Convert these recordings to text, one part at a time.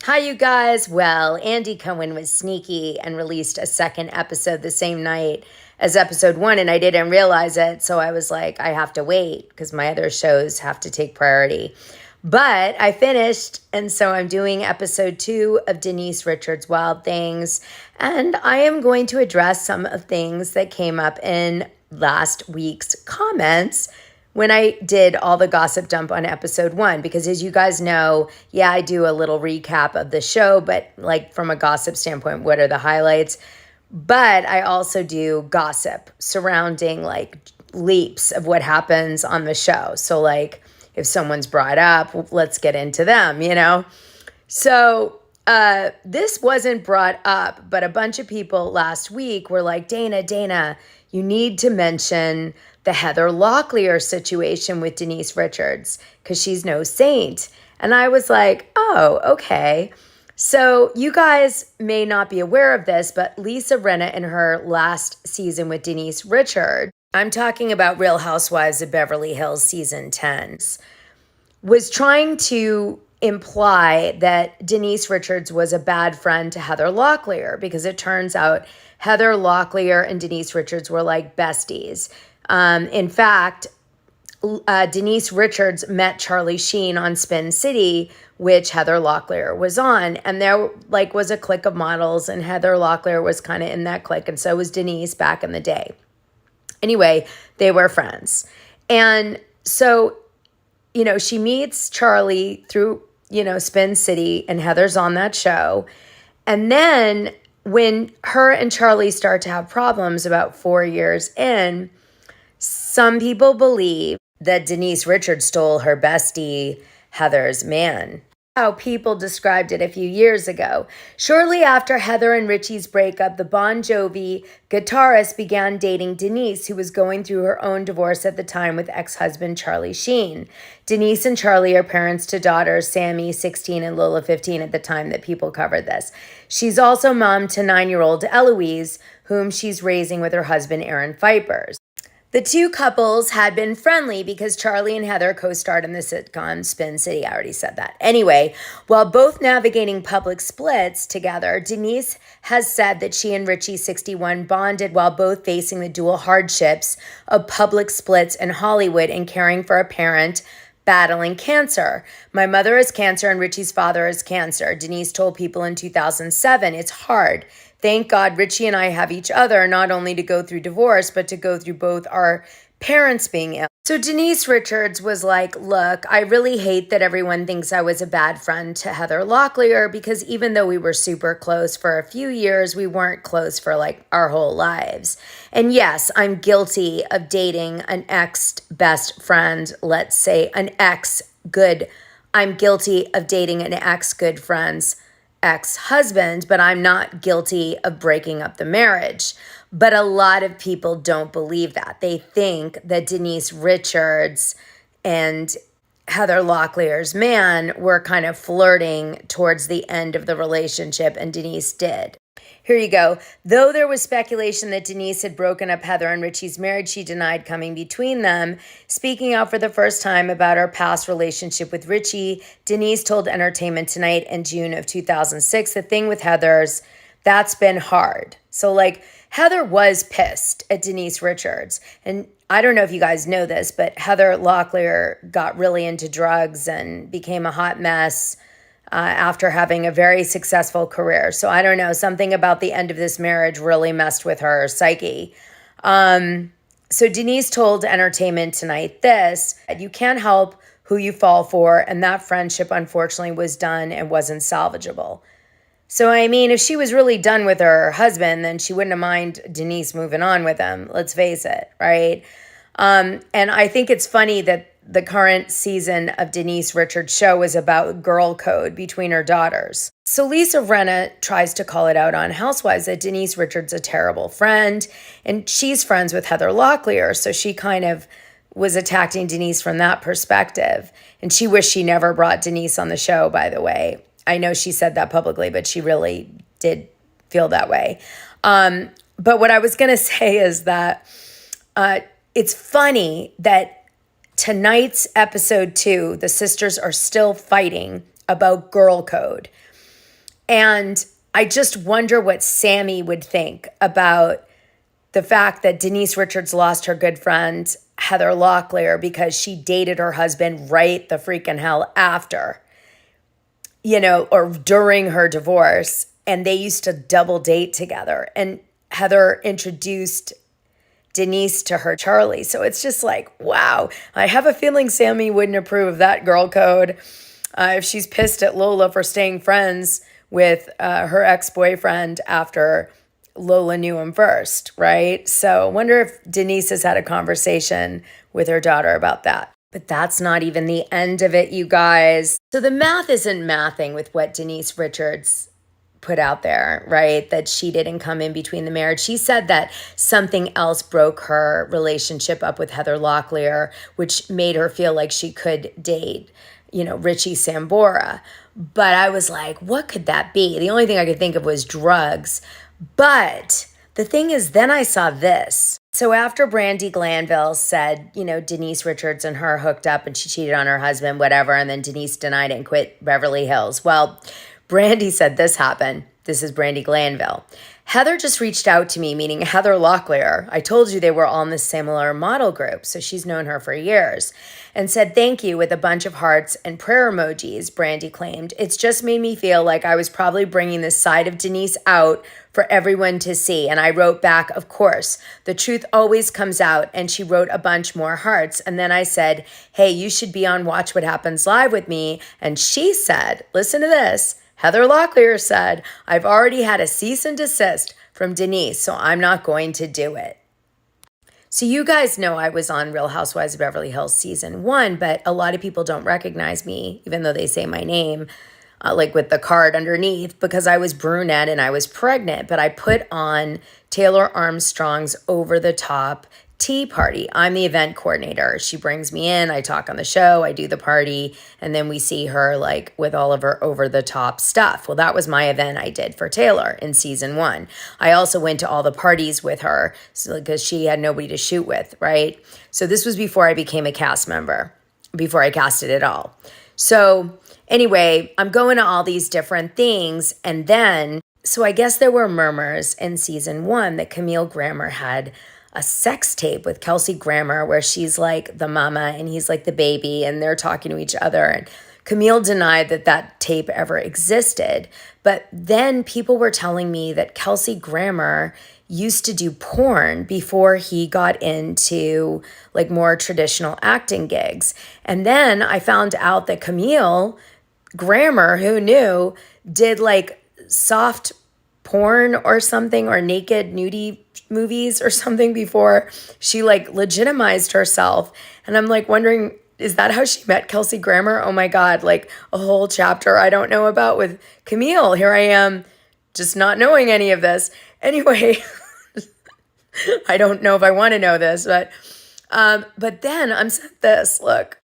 Hi, you guys. Well, Andy Cohen was sneaky and released a second episode the same night as episode one, and I didn't realize it. So I was like, I have to wait because my other shows have to take priority. But I finished, and so I'm doing episode 2 of Denise Richards' Wild Things, and I am going to address some of things that came up in last week's comments when I did all the gossip dump on episode 1, because as you guys know, I do a little recap of the show, but like from a gossip standpoint, what are the highlights? But I also do gossip surrounding like leaps of what happens on the show. So like if someone's brought up, let's get into them, you know? So this wasn't brought up, but a bunch of people last week were like, Dana, you need to mention the Heather Locklear situation with Denise Richards because she's no saint. And I was like, oh, okay. So you guys may not be aware of this, but Lisa Rinna in her last season with Denise Richards, I'm talking about Real Housewives of Beverly Hills season 10, was trying to imply that Denise Richards was a bad friend to Heather Locklear because it turns out Heather Locklear and Denise Richards were like besties. In fact, Denise Richards met Charlie Sheen on Spin City, which Heather Locklear was on. And there like was a clique of models, and Heather Locklear was kind of in that clique. And so was Denise back in the day. Anyway, they were friends. And so, she meets Charlie through, Spin City, and Heather's on that show. And then when her and Charlie start to have problems about 4 years in, some people believe that Denise Richards stole her bestie, Heather's man. How people described it a few years ago. Shortly after Heather and Richie's breakup, the Bon Jovi guitarist began dating Denise, who was going through her own divorce at the time with ex-husband Charlie Sheen. Denise and Charlie are parents to daughters Sami, 16, and Lola, 15 at the time that people covered this. She's also mom to 9-year-old Eloise, whom she's raising with her husband Aaron Vipers. The two couples had been friendly because Charlie and Heather co-starred in the sitcom Spin City. I already said that. Anyway, while both navigating public splits together, Denise has said that she and Richie, 61, bonded while both facing the dual hardships of public splits in Hollywood and caring for a parent battling cancer. My mother has cancer and Richie's father has cancer. Denise told People in 2007, it's hard. Thank God Richie and I have each other, not only to go through divorce, but to go through both our parents being ill. So Denise Richards was like, look, I really hate that everyone thinks I was a bad friend to Heather Locklear, because even though we were super close for a few years, we weren't close for like our whole lives. And yes, I'm guilty of dating an ex-best friend, let's say I'm guilty of dating an ex-good friend's ex-husband, but I'm not guilty of breaking up the marriage. But a lot of people don't believe that. They think that Denise Richards and Heather Locklear's man were kind of flirting towards the end of the relationship, and Denise did. Here you go. Though there was speculation that Denise had broken up Heather and Richie's marriage, she denied coming between them. Speaking out for the first time about her past relationship with Richie, Denise told Entertainment Tonight in June of 2006, the thing with Heather's, that's been hard. So like Heather was pissed at Denise Richards. And I don't know if you guys know this, but Heather Locklear got really into drugs and became a hot mess after having a very successful career. So I don't know, something about the end of this marriage really messed with her psyche. So Denise told Entertainment Tonight this, you can't help who you fall for, and that friendship unfortunately was done and wasn't salvageable. So I mean, if she was really done with her husband, then she wouldn't have mind Denise moving on with him, let's face it, right? And I think it's funny that the current season of Denise Richards' show is about girl code between her daughters. So Lisa Rinna tries to call it out on Housewives that Denise Richards is a terrible friend, and she's friends with Heather Locklear, so she kind of was attacking Denise from that perspective. And she wished she never brought Denise on the show, by the way. I know she said that publicly, but she really did feel that way. But what I was going to say is that it's funny that tonight's episode 2, the sisters are still fighting about girl code. And I just wonder what Sami would think about the fact that Denise Richards lost her good friend, Heather Locklear, because she dated her husband right the freaking hell after, or during her divorce. And they used to double date together. And Heather introduced Denise to her Charlie. So it's just like, wow. I have a feeling Sami wouldn't approve of that girl code. If she's pissed at Lola for staying friends with her ex-boyfriend after Lola knew him first, right? So I wonder if Denise has had a conversation with her daughter about that. But that's not even the end of it, you guys. So the math isn't mathing with what Denise Richards put out there, right? That she didn't come in between the marriage. She said that something else broke her relationship up with Heather Locklear, which made her feel like she could date, Richie Sambora. But I was like, what could that be? The only thing I could think of was drugs. But the thing is, then I saw this. So after Brandi Glanville said, Denise Richards and her hooked up and she cheated on her husband, whatever, and then Denise denied it and quit Beverly Hills. Well, Brandi said this happened. This is Brandi Glanville. Heather just reached out to me, meaning Heather Locklear. I told you they were all in this similar model group, so she's known her for years, and said thank you with a bunch of hearts and prayer emojis, Brandi claimed. It's just made me feel like I was probably bringing this side of Denise out for everyone to see. And I wrote back, of course, the truth always comes out. And she wrote a bunch more hearts. And then I said, hey, you should be on Watch What Happens Live with me. And she said, listen to this. Heather Locklear said, I've already had a cease and desist from Denise, so I'm not going to do it. So you guys know I was on Real Housewives of Beverly Hills season 1, but a lot of people don't recognize me, even though they say my name, like with the card underneath, because I was brunette and I was pregnant. But I put on Taylor Armstrong's Over the Top tea party. I'm the event coordinator. She brings me in, I talk on the show, I do the party, and then we see her like with all of her over the top stuff. Well, that was my event I did for Taylor in season 1. I also went to all the parties with her because she had nobody to shoot with, right? So this was before I became a cast member, before I casted at all. So anyway, I'm going to all these different things. And then, so I guess there were murmurs in season 1 that Camille Grammer had a sex tape with Kelsey Grammer where she's like the mama and he's like the baby and they're talking to each other. And Camille denied that that tape ever existed. But then people were telling me that Kelsey Grammer used to do porn before he got into like more traditional acting gigs. And then I found out that Camille Grammer, who knew, did like soft porn or something, or naked nudie movies or something before she like legitimized herself. And I'm like wondering, is that how she met Kelsey Grammer? Oh my God, like a whole chapter I don't know about with Camille. Here I am just not knowing any of this. Anyway, I don't know if I want to know this, but then I'm sent this, look.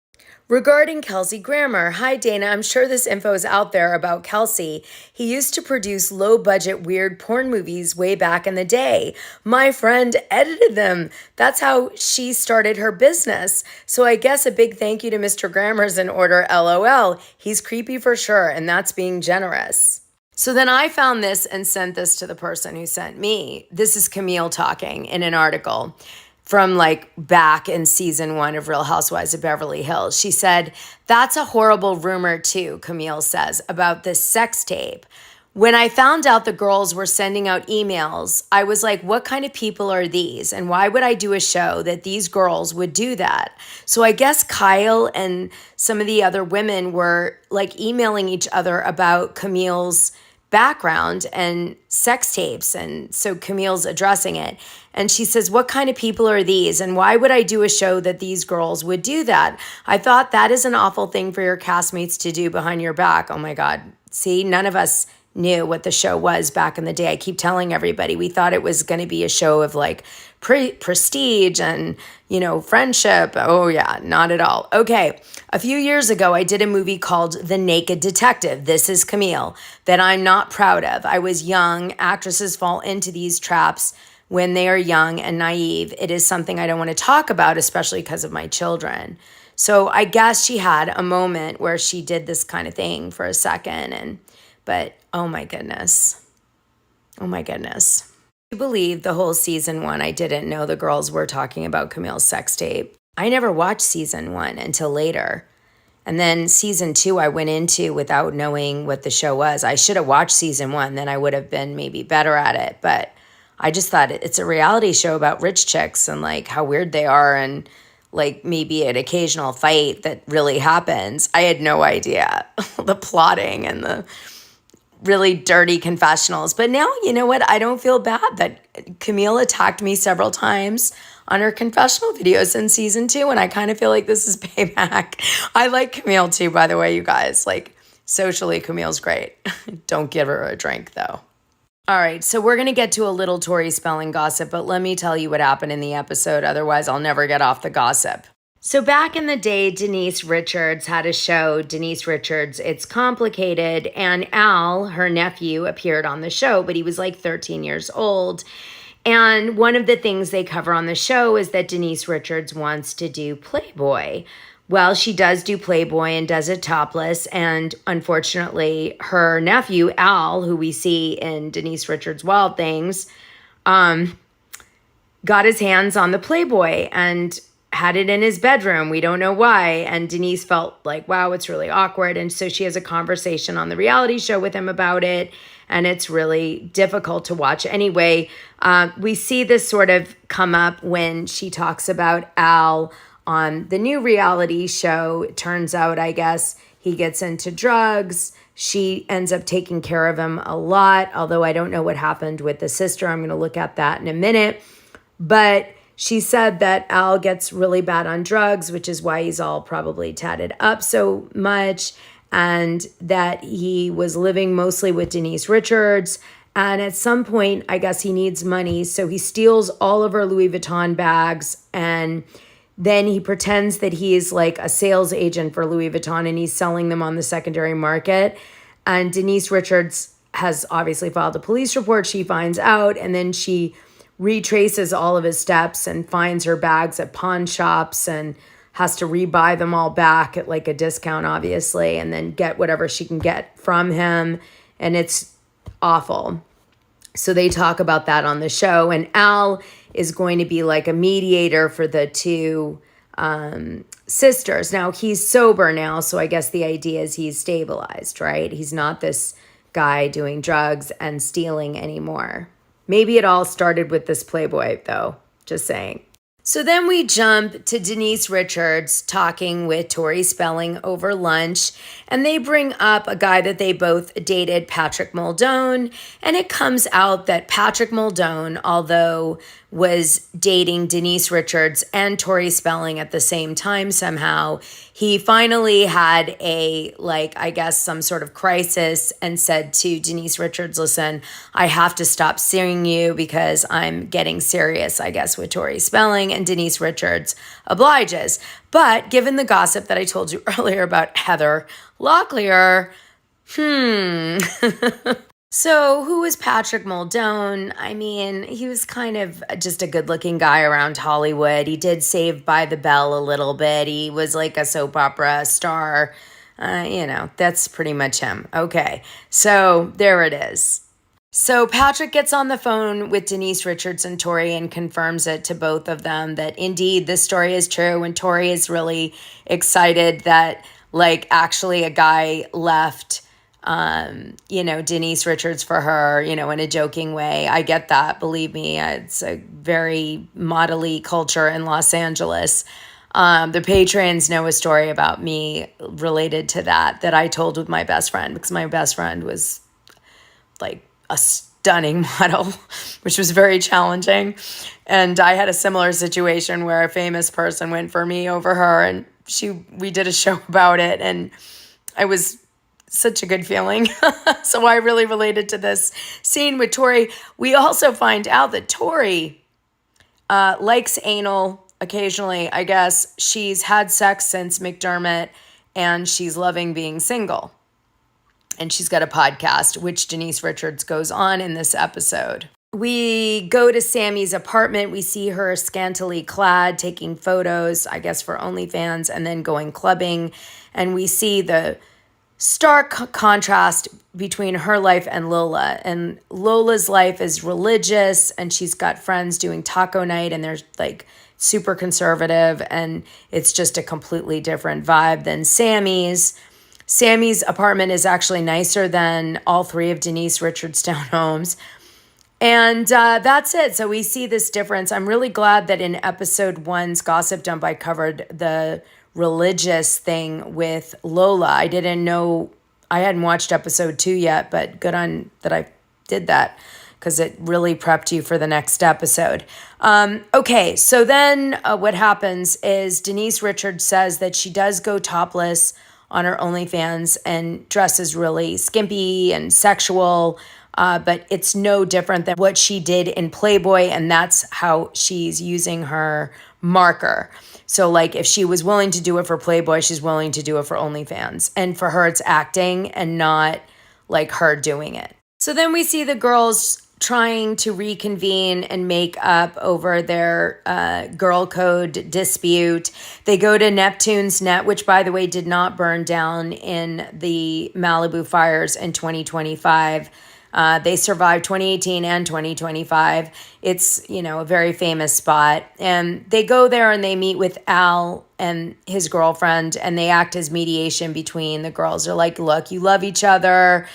Regarding Kelsey Grammer, hi Dana, I'm sure this info is out there about Kelsey. He used to produce low-budget weird porn movies way back in the day. My friend edited them. That's how she started her business. So I guess a big thank you to Mr. Grammer's in order, LOL. He's creepy for sure, and that's being generous. So then I found this and sent this to the person who sent me. This is Camille talking in an article from like back in season 1 of Real Housewives of Beverly Hills. She said, that's a horrible rumor too, Camille says, about this sex tape. When I found out the girls were sending out emails, I was like, what kind of people are these? And why would I do a show that these girls would do that? So I guess Kyle and some of the other women were like emailing each other about Camille's background and sex tapes. And so Camille's addressing it. And she says, what kind of people are these? And why would I do a show that these girls would do that? I thought that is an awful thing for your castmates to do behind your back. Oh my God. See, none of us knew what the show was back in the day. I keep telling everybody, we thought it was going to be a show of like prestige and, friendship. Oh yeah, not at all. Okay. A few years ago, I did a movie called The Naked Detective. This is Camille, that I'm not proud of. I was young. Actresses fall into these traps when they are young and naive. It is something I don't want to talk about, especially because of my children. So I guess she had a moment where she did this kind of thing for a second. But oh my goodness. Oh my goodness. I believe the whole season 1, I didn't know the girls were talking about Camille's sex tape. I never watched season 1 until later. And then season 2, I went into without knowing what the show was. I should have watched season 1, then I would have been maybe better at it. But I just thought it's a reality show about rich chicks and like how weird they are and like maybe an occasional fight that really happens. I had no idea the plotting and the really dirty confessionals. But now, you know what? I don't feel bad that Camille attacked me several times on her confessional videos in season 2, and I kind of feel like this is payback. I like Camille too, by the way, you guys. Like, socially, Camille's great. Don't give her a drink, though. All right, so we're going to get to a little Tori Spelling gossip, but let me tell you what happened in the episode. Otherwise, I'll never get off the gossip. So back in the day, Denise Richards had a show, Denise Richards, It's Complicated, and Al, her nephew, appeared on the show, but he was like 13 years old. And one of the things they cover on the show is that Denise Richards wants to do Playboy. Well, she does do Playboy and does it topless. And unfortunately, her nephew, Al, who we see in Denise Richards' Wild Things, got his hands on the Playboy and had it in his bedroom. We don't know why. And Denise felt like, wow, it's really awkward. And so she has a conversation on the reality show with him about it. And it's really difficult to watch. Anyway, we see this sort of come up when she talks about Al on the new reality show. It turns out, I guess, he gets into drugs. She ends up taking care of him a lot, although I don't know what happened with the sister. I'm going to look at that in a minute. But she said that Al gets really bad on drugs, which is why he's all probably tatted up so much, and that he was living mostly with Denise Richards. And at some point, I guess he needs money, so he steals all of her Louis Vuitton bags, and then he pretends that he's like a sales agent for Louis Vuitton, and he's selling them on the secondary market. And Denise Richards has obviously filed a police report. She finds out, and then she retraces all of his steps and finds her bags at pawn shops and has to rebuy them all back at like a discount, obviously, and then get whatever she can get from him. And it's awful. So they talk about that on the show. And Al is going to be like a mediator for the two sisters. Now, he's sober now, so I guess the idea is he's stabilized, right? He's not this guy doing drugs and stealing anymore. Maybe it all started with this Playboy, though. Just saying. So then we jump to Denise Richards talking with Tori Spelling over lunch, and they bring up a guy that they both dated, Patrick Muldoon, and it comes out that Patrick Muldoon, although was dating Denise Richards and Tori Spelling at the same time somehow, he finally had a, like, I guess some sort of crisis and said to Denise Richards, listen, I have to stop seeing you because I'm getting serious, I guess, with Tori Spelling, and Denise Richards obliges. But given the gossip that I told you earlier about Heather Locklear, So who was Patrick Muldoon? I mean, he was kind of just a good-looking guy around Hollywood. He did Saved by the Bell a little bit. He was like a soap opera star. That's pretty much him. Okay, so there it is. So Patrick gets on the phone with Denise Richards and Tori and confirms it to both of them that indeed this story is true. And Tori is really excited that, like, actually a guy left Denise Richards for her, in a joking way. I get that. Believe me, it's a very modelly culture in Los Angeles. The patrons know a story about me related to that I told with my best friend, because my best friend was like a stunning model, which was very challenging. And I had a similar situation where a famous person went for me over her, and we did a show about it, and I was such a good feeling. So I really related to this scene with Tori. We also find out that Tori likes anal occasionally. I guess she's had sex since McDermott, and she's loving being single. And she's got a podcast, which Denise Richards goes on in this episode. We go to Sami's apartment. We see her scantily clad, taking photos, I guess for OnlyFans, and then going clubbing. And we see the stark contrast between her life and Lola. And Lola's life is religious, and she's got friends doing taco night, and they're like super conservative, and it's just a completely different vibe than Sami's. Sami's apartment is actually nicer than all three of Denise Richards' townhomes. And that's it. So we see this difference. I'm really glad that in episode 1's Gossip Dump, I covered the religious thing with Lola. I didn't know, I hadn't watched episode 2 yet, but good on that I did that because it really prepped you for the next episode. Okay, so then what happens is Denise Richards says that she does go topless on her OnlyFans and dresses really skimpy and sexual, but it's no different than what she did in Playboy, and that's how she's using her marker. So like if she was willing to do it for Playboy, she's willing to do it for OnlyFans. And for her, it's acting and not like her doing it. So then we see the girls trying to reconvene and make up over their girl code dispute. They go to Neptune's net, which, by the way, did not burn down in the Malibu fires in 2025. They survived 2018 and 2025. It's, a very famous spot. And they go there and they meet with Al and his girlfriend, and they act as mediation between the girls. They're like, look, you love each other.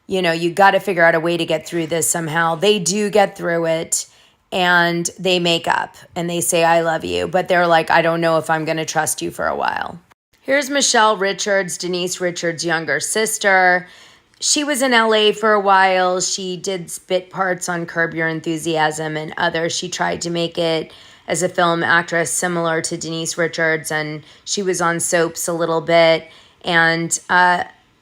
You got to figure out a way to get through this somehow. They do get through it, and they make up, and they say, I love you. But they're like, I don't know if I'm going to trust you for a while. Here's Michelle Richards, Denise Richards' younger sister. She was in LA for a while. She did bit parts on Curb Your Enthusiasm and others. She tried to make it as a film actress similar to Denise Richards, and she was on soaps a little bit. And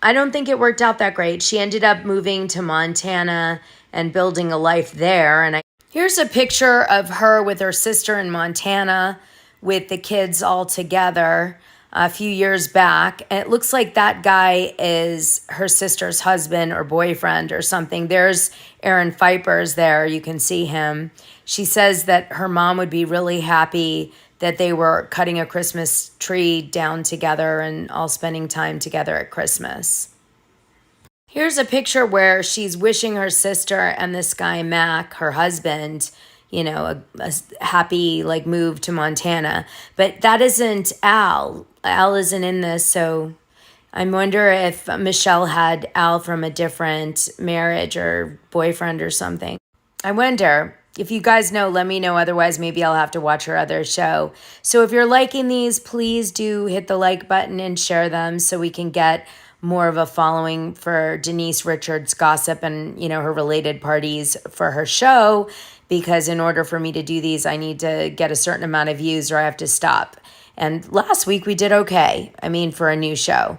I don't think it worked out that great. She ended up moving to Montana and building a life there. Here's a picture of her with her sister in Montana with the kids all together a few years back. And it looks like that guy is her sister's husband or boyfriend or something. There's Aaron Pfeiffer's there. You can see him. She says that her mom would be really happy that they were cutting a Christmas tree down together and all spending time together at Christmas. Here's a picture where she's wishing her sister and this guy, Mac, her husband, a happy move to Montana. But that isn't Al. Al isn't in this, so I wonder if Michelle had Al from a different marriage or boyfriend or something. I wonder. If you guys know, let me know. Otherwise, maybe I'll have to watch her other show. So if you're liking these, please do hit the like button and share them so we can get more of a following for Denise Richards' gossip and, her related parties for her show. Because in order for me to do these, I need to get a certain amount of views or I have to stop. And last week we did okay. For a new show.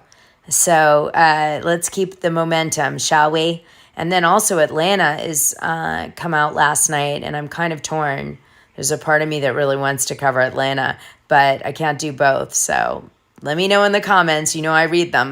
So let's keep the momentum, shall we? And then also Atlanta is come out last night, and I'm kind of torn. There's a part of me that really wants to cover Atlanta, but I can't do both. So let me know in the comments. I read them.